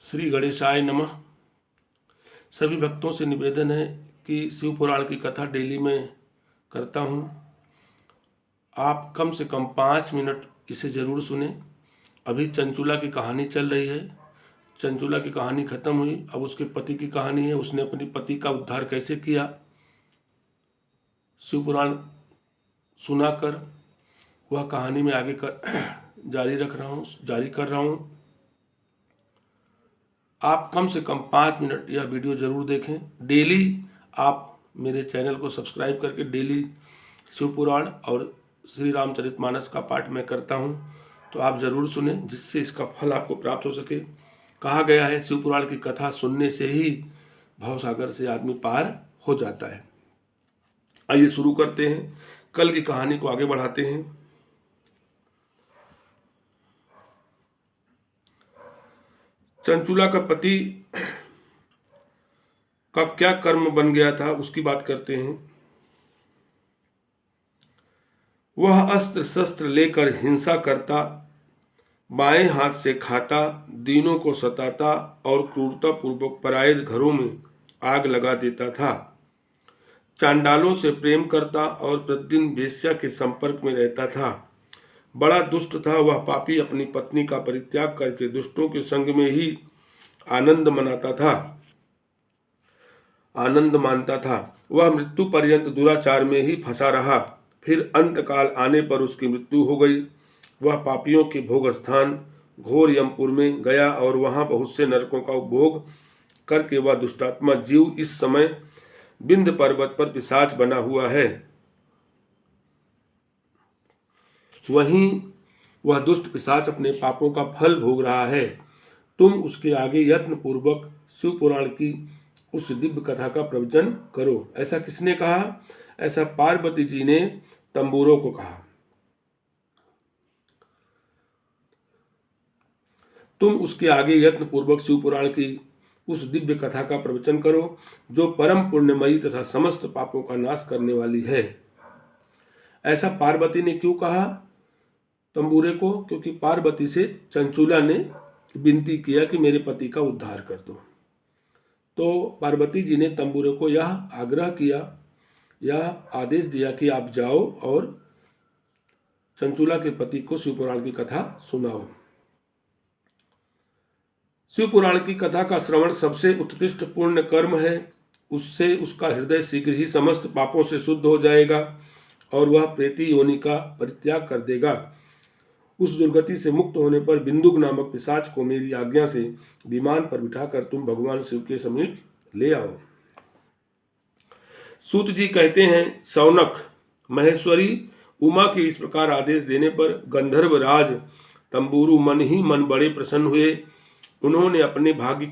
श्री गणेशाय नमः। सभी भक्तों से निवेदन है कि शिव पुराण की कथा डेली में करता हूँ। आप कम से कम 5 मिनट इसे ज़रूर सुने। अभी चंचुला की कहानी चल रही है। चंचुला की कहानी ख़त्म हुई, अब उसके पति की कहानी है। उसने अपने पति का उद्धार कैसे किया। शिव पुराण सुनाकर वह कहानी में आगे जारी कर रहा हूँ। आप कम से कम 5 मिनट यह वीडियो ज़रूर देखें। डेली आप मेरे चैनल को सब्सक्राइब करके डेली शिव पुराण और श्री रामचरितमानस का पाठ मैं करता हूं, तो आप ज़रूर सुने, जिससे इसका फल आपको प्राप्त हो सके। कहा गया है शिव पुराण की कथा सुनने से ही भवसागर से आदमी पार हो जाता है। आइए शुरू करते हैं, कल की कहानी को आगे बढ़ाते हैं। चंचुला का पति का क्या कर्म बन गया था उसकी बात करते हैं। वह अस्त्र शस्त्र लेकर हिंसा करता, बाएं हाथ से खाता, दीनों को सताता और क्रूरता पूर्वक पराये घरों में आग लगा देता था। चांडालों से प्रेम करता और प्रतिदिन वेश्या के संपर्क में रहता था। बड़ा दुष्ट था वह पापी। अपनी पत्नी का परित्याग करके दुष्टों के संग में ही आनंद मानता था। वह मृत्यु पर्यंत दुराचार में ही फंसा रहा। फिर अंतकाल आने पर उसकी मृत्यु हो गई। वह पापियों के भोग स्थान घोर यमपुर में गया और वहां बहुत से नरकों का उपभोग करके वह दुष्टात्मा जीव इस समय बिंद पर्वत पर पिशाच बना हुआ है। वहीं वह दुष्ट पिशाच अपने पापों का फल भोग रहा है। तुम उसके आगे यत्न पूर्वक शिव पुराण की उस दिव्य कथा का प्रवचन करो। ऐसा किसने कहा? ऐसा पार्वती जी ने तंबूरों को कहा। तुम उसके आगे यत्न पूर्वक शिव पुराण की उस दिव्य कथा का प्रवचन करो, जो परम पुण्यमयी तथा समस्त पापों का नाश करने वाली है। ऐसा पार्वती ने क्यों कहा तंबूरे को? क्योंकि पार्वती से चंचुला ने विनती किया कि मेरे पति का उद्धार कर दो। तो पार्वती जी ने तंबूरे को यह आग्रह किया, यह आदेश दिया कि आप जाओ और चंचुला के पति को शिव पुराण की कथा सुनाओ। शिव पुराण की कथा का श्रवण सबसे उत्कृष्ट पुण्य कर्म है। उससे उसका हृदय शीघ्र ही समस्त पापों से शुद्ध हो जाएगा और वह प्रेती योनि का परित्याग कर देगा। उस दुर्गति से मुक्त होने पर बिंदुक नामक पिशाच को मेरी आज्ञा से विमान पर बिठाकर तुम भगवान शिव के समीप ले आओ। सूत जी कहते हैं, शौनक महेश्वरी उमा के इस प्रकार आदेश देने पर गंधर्वराज तंबूरु मन ही मन बड़े प्रसन्न हुए। उन्होंने अपने भाग्य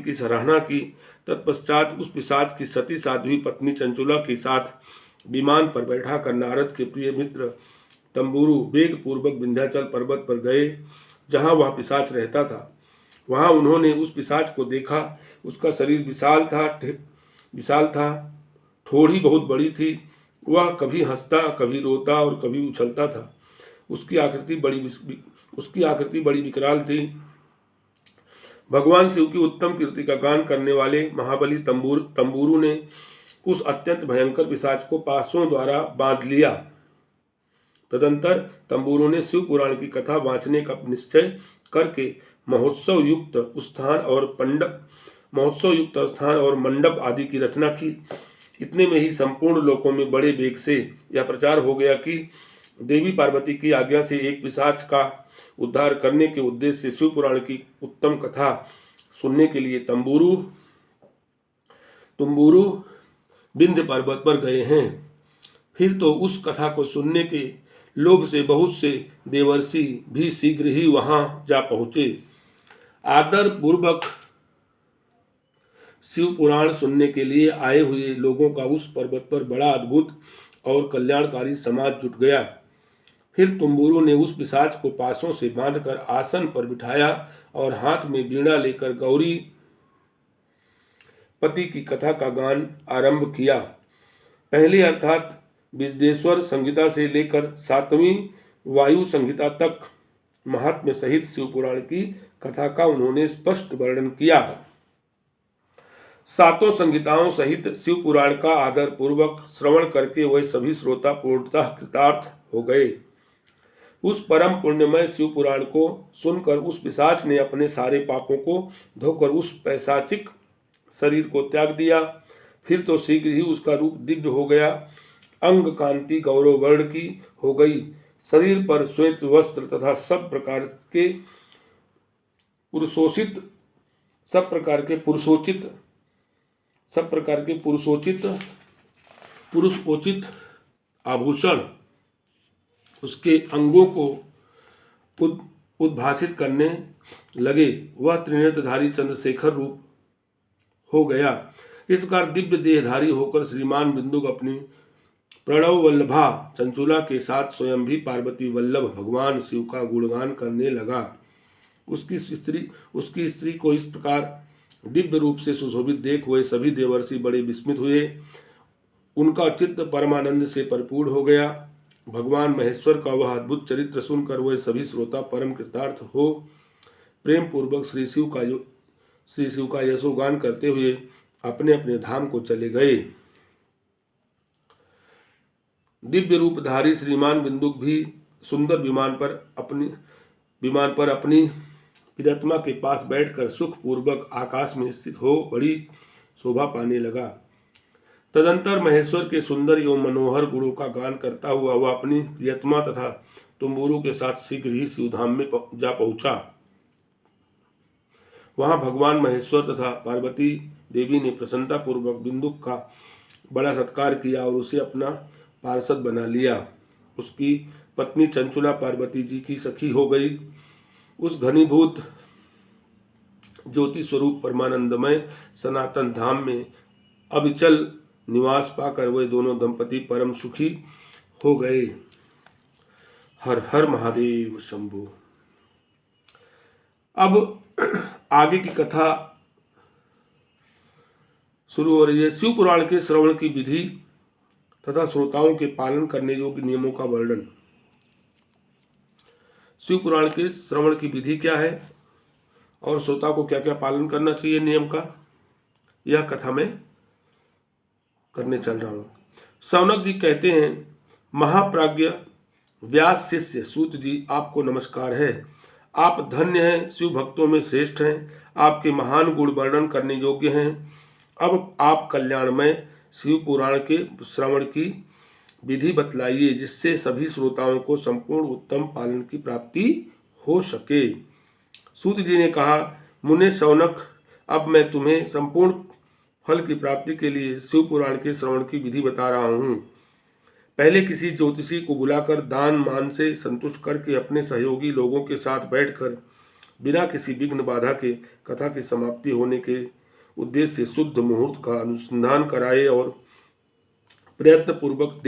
की सराहना की। तत्पश्चात उस पिशाच की सती साध्वी पत्नी चंचुला के साथ विमान पर बैठा कर नारद के प्रिय मित्र तंबूरु वेग पूर्वक विंध्याचल पर्वत पर गए, जहां वह पिशाच रहता था। वहां उन्होंने उस पिशाच को देखा। उसका शरीर विशाल था, ठोड़ी बहुत बड़ी थी। वह कभी हंसता, कभी रोता और कभी उछलता था। उसकी आकृति बड़ी विकराल थी। भगवान शिव की उत्तम कीर्ति का गान करने वाले महाबली तंबूरु ने उस अत्यंत भयंकर पिशाच को पासों द्वारा बांध लिया। तदंतर तंबूरों ने शिव पुराण की कथा वांचने का निश्चय करके महोत्सव युक्त स्थान और मंडप आदि की रचना की। इतने में ही संपूर्ण लोकों में बड़े वेग से यह प्रचार हो गया कि देवी पार्वती की आज्ञा से एक पिशाच का उद्धार करने के उद्देश्य से शिव पुराण की उत्तम कथा सुनने के लिए तंबूरु विंध्य पर्वत पर गए हैं। फिर तो उस कथा को सुनने के लोभ से बहुत से देवर्षि भी शीघ्र ही वहां जा पहुंचे। आदर पूर्वक शिव पुराण सुनने के लिए आए हुए लोगों का उस पर्वत पर बड़ा अद्भुत और कल्याणकारी समाज जुट गया। फिर तंबूरु ने उस पिशाच को पासों से बांधकर आसन पर बिठाया और हाथ में वीणा लेकर गौरी पति की कथा का गान आरंभ किया। पहले अर्थात विद्येश्वर संहिता से लेकर 7वीं वायु संहिता तक महात्म्य सहित शिव पुराण की कथा का उन्होंने स्पष्ट वर्णन किया। सातों संहिताओं सहित शिव पुराण का आदर पूर्वक श्रवण करके वह सभी श्रोता पूर्णतः कृतार्थ हो गए। उस परम पुण्यमय शिव पुराण को सुनकर उस पिशाच ने अपने सारे पापों को धोकर उस पैशाचिक शरीर को त्याग दिया। फिर तो शीघ्र ही उसका रूप दिव्य हो गया, अंग कांति गौरव वर्ण की हो गई, शरीर पर श्वेत वस्त्र तथा सब प्रकार के पुरुषोचित आभूषण उसके अंगों को उद्भासित करने लगे। वह त्रिनेत्रधारी चंद्रशेखर रूप हो गया। इस प्रकार दिव्य देहधारी होकर श्रीमान बिंदुक अपनी प्रणव वल्लभा चंचुला के साथ स्वयं भी पार्वती वल्लभ भगवान शिव का गुणगान करने लगा। उसकी स्त्री को इस प्रकार दिव्य रूप से सुशोभित देख हुए सभी देवर्षि बड़े विस्मित हुए। उनका चित्त परमानंद से परिपूर्ण हो गया। भगवान महेश्वर का वह अद्भुत चरित्र सुनकर वह सभी श्रोता परम कृतार्थ हो प्रेम पूर्वक श्री शिव का यशोगान करते हुए अपने अपने धाम को चले गए। दिव्य रूपधारी श्रीमान बिंदुक भी सुंदर विमान पर अपनी प्रियतमा के पास बैठकर सुख पूर्वक आकाश में स्थित हो बड़ी शोभा पाने लगा। तदंतर महेश्वर के सुंदर एवं मनोहर गुणों का गान करता हुआ वह अपनी प्रियतमा तथा तुम्बुरु के साथ शीघ्र ही शिवधाम में जा पहुंचा। वहां भगवान महेश्वर तथा पार्वती देवी ने प्रसन्नता पूर्वक बिंदुक का बड़ा सत्कार किया और उसे अपना पार्षद बना लिया। उसकी पत्नी चंचुला पार्वती जी की सखी हो गई। उस घनीभूत ज्योति स्वरूप परमानंदमय सनातन धाम में अविचल निवास पाकर वे दोनों दंपति परम सुखी हो गए। हर हर महादेव शंभु। अब आगे की कथा शुरू हो रही है। शिव पुराण के श्रवण की विधि तथा श्रोताओं के पालन करने योग्य नियमों का वर्णन। शिव पुराण के श्रवण की विधि क्या है और श्रोता को क्या क्या पालन करना चाहिए नियम का, यह कथा में करने चल रहा हूं। शौनक जी कहते हैं, महाप्राज्ञ व्यास शिष्य सूत जी आपको नमस्कार है। आप धन्य हैं, शिव भक्तों में श्रेष्ठ हैं, आपके महान गुण वर्णन करने योग्य हैं। अब आप कल्याणमय शिव पुराण के श्रवण की विधि बतलाइए जिससे सभी श्रोताओं को संपूर्ण उत्तम पालन की प्राप्ति हो सके। सूत जी ने कहा, मुने शौनक, अब मैं तुम्हें संपूर्ण फल की प्राप्ति के लिए शिव पुराण के श्रवण की विधि बता रहा हूँ। पहले किसी ज्योतिषी को बुलाकर दान मान से संतुष्ट करके अपने सहयोगी लोगों के साथ बैठकर बिना किसी विघ्न बाधा के कथा की समाप्ति होने के उद्देश्य से शुद्ध मुहूर्त का अनुसंधान कराए और प्रयत्नपूर्वक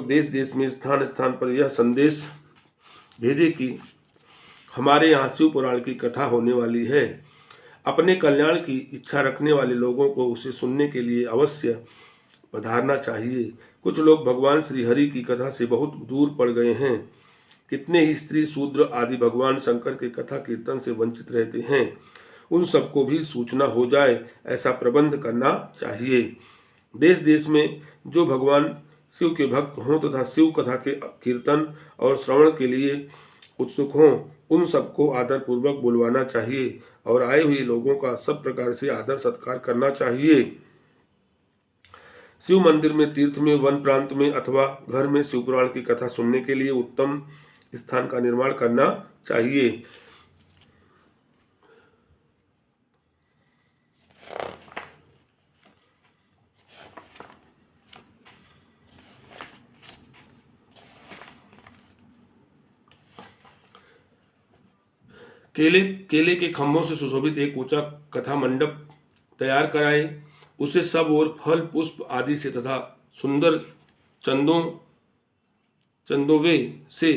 देश देश में स्थान स्थान पर यह संदेश भेजे कि हमारे यहाँ शिव पुराण की कथा होने वाली है। अपने कल्याण की इच्छा रखने वाले लोगों को उसे सुनने के लिए अवश्य पधारना चाहिए। कुछ लोग भगवान श्री हरि की कथा से बहुत दूर पड़ गए हैं। कितने ही स्त्री शूद्र आदि भगवान शंकर के कथा कीर्तन से वंचित रहते हैं। उन सबको भी सूचना हो जाए ऐसा प्रबंध करना चाहिए। देश देश में जो भगवान शिव के भक्त हों तथा शिव कथा के कीर्तन और श्रवण के लिए उत्सुक हों, उन सबको आदर पूर्वक बुलवाना चाहिए और आए हुए लोगों का सब प्रकार से आदर सत्कार करना चाहिए। शिव मंदिर में, तीर्थ में, वन प्रांत में अथवा घर में शिव पुराण की कथा सुनने के लिए उत्तम स्थान का निर्माण करना चाहिए। केले के खंभों से सुशोभित एक ऊंचा कथा मंडप तैयार कराए। उसे सब ओर फल पुष्प आदि से तथा सुंदर चंदोवे से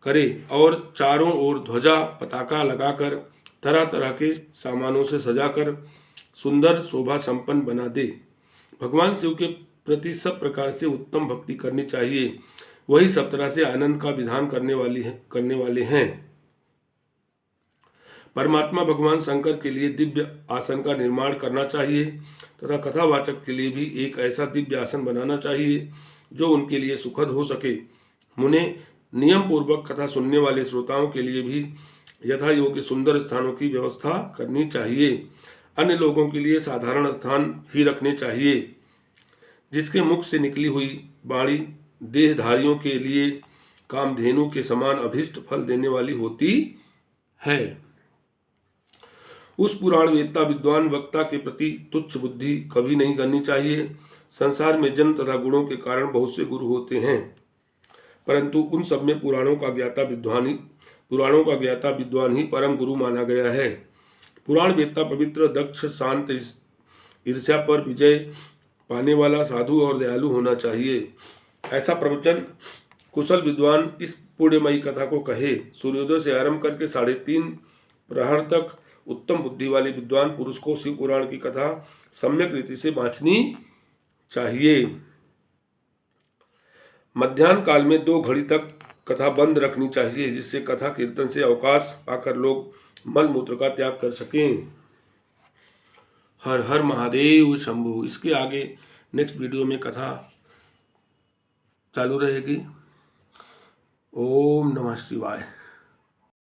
करे और चारों ओर ध्वजा पताका लगाकर तरह तरह के सामानों से सजाकर सुंदर शोभा संपन्न बना दे। भगवान शिव के प्रति सब प्रकार से उत्तम भक्ति करनी चाहिए। वही सब तरह से आनंद का विधान करने वाले हैं। परमात्मा भगवान शंकर के लिए दिव्य आसन का निर्माण करना चाहिए तथा कथावाचक के लिए भी एक ऐसा दिव्य आसन बनाना चाहिए जो उनके लिए सुखद हो सके। मुने नियम पूर्वक कथा सुनने वाले श्रोताओं के लिए भी यथा योग्य सुंदर स्थानों की व्यवस्था करनी चाहिए। अन्य लोगों के लिए साधारण स्थान ही रखने चाहिए। जिसके मुख से निकली हुई वाणी देहधारियों के लिए कामधेनु के समान अभिष्ट फल देने वाली होती है। उस पुराण वेत्ता विद्वान वक्ता के प्रति तुच्छ बुद्धि कभी नहीं करनी चाहिए। संसार में जन्म तथा गुणों के कारण बहुत से गुरु होते हैं, परंतु उन सब में पुराणों का ज्ञाता विद्वान ही परम गुरु माना गया है। पुराण वेत्ता पवित्र, दक्ष, शांत, ईर्ष्या पर विजय पाने वाला, साधु और दयालु होना चाहिए। ऐसा प्रवचन कुशल विद्वान इस पुण्यमयी कथा को कहे। सूर्योदय से आरंभ करके 3:30 प्रहर तक उत्तम बुद्धि वाले विद्वान पुरुष को शिव पुराण की कथा सम्यक रीति से बांचनी चाहिए। मध्याह्न काल में 2 घड़ी तक कथा बंद रखनी चाहिए, जिससे कथा कीर्तन से अवकाश पाकर लोग मल मूत्र का त्याग कर सकें। हर हर महादेव शंभु। इसके आगे नेक्स्ट वीडियो में कथा चालू रहेगी। ओम नमः शिवाय।